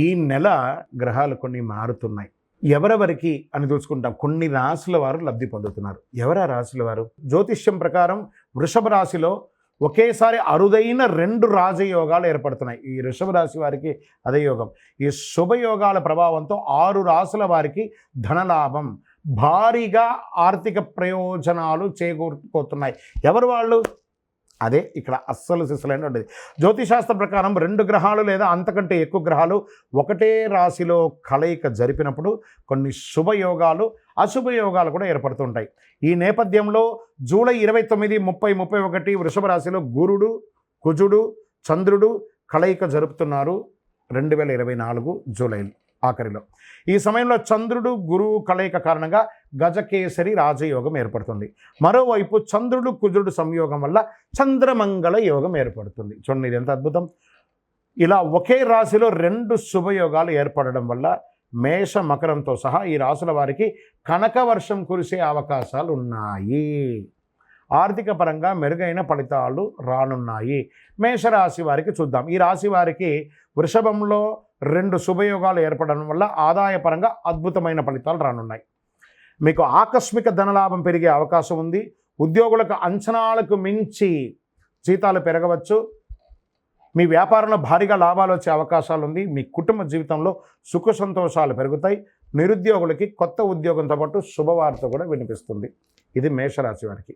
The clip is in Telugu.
ఈ నెల గ్రహాలు కొన్ని మారుతున్నాయి. ఎవరెవరికి అని చూసుకుంటాం. కొన్ని రాశుల వారు లబ్ధి పొందుతున్నారు. ఎవరా రాశుల వారు? జ్యోతిష్యం ప్రకారం వృషభ రాశిలో ఒకేసారి అరుదైన 2 రాజయోగాలు ఏర్పడుతున్నాయి. ఈ వృషభ రాశి వారికి అదే యోగం. ఈ శుభయోగాల ప్రభావంతో 6 రాశుల వారికి ధనలాభం, భారీగా ఆర్థిక ప్రయోజనాలు చేకూరుతున్నాయి. ఎవరు వాళ్ళు? అదే ఇక్కడ అస్సలు సిస్సులైన ఉండేది. జ్యోతిశాస్త్ర ప్రకారం 2 గ్రహాలు లేదా అంతకంటే ఎక్కువ గ్రహాలు ఒకటే రాశిలో కలయిక జరిపినప్పుడు కొన్ని శుభయోగాలు, అశుభయోగాలు కూడా ఏర్పడుతుంటాయి. ఈ నేపథ్యంలో జూలై 29, 30, 31 వృషభ రాశిలో గురుడు, కుజుడు, చంద్రుడు కలయిక జరుపుతున్నారు 2024 జూలై ఆఖరిలో. ఈ సమయంలో చంద్రుడు గురువు కలయిక కారణంగా గజకేసరి రాజయోగం ఏర్పడుతుంది. మరోవైపు చంద్రుడు కుజుడు సంయోగం వల్ల చంద్రమంగళ యోగం ఏర్పడుతుంది. చూడండి, ఇది ఎంత అద్భుతం. ఇలా ఒకే రాశిలో 2 శుభయోగాలు ఏర్పడడం వల్ల మేష, మకరంతో సహా ఈ రాశుల వారికి కనక వర్షం కురిసే అవకాశాలు ఉన్నాయి. ఆర్థిక పరంగా మెరుగైన ఫలితాలు రానున్నాయి. మేషరాశి వారికి చూద్దాం. ఈ రాశి వారికి వృషభంలో 2 శుభయోగాలు ఏర్పడడం వల్ల ఆదాయపరంగా అద్భుతమైన ఫలితాలు రానున్నాయి. మీకు ఆకస్మిక ధనలాభం పెరిగే అవకాశం ఉంది. ఉద్యోగులకు అంచనాలకు మించి జీతాలు పెరగవచ్చు. మీ వ్యాపారంలో భారీగా లాభాలు వచ్చే అవకాశాలు ఉంది. మీ కుటుంబ జీవితంలో సుఖ సంతోషాలు పెరుగుతాయి. నిరుద్యోగులకి కొత్త ఉద్యోగంతో పాటు శుభవార్త కూడా వినిపిస్తుంది. ఇది మేషరాశి వారికి.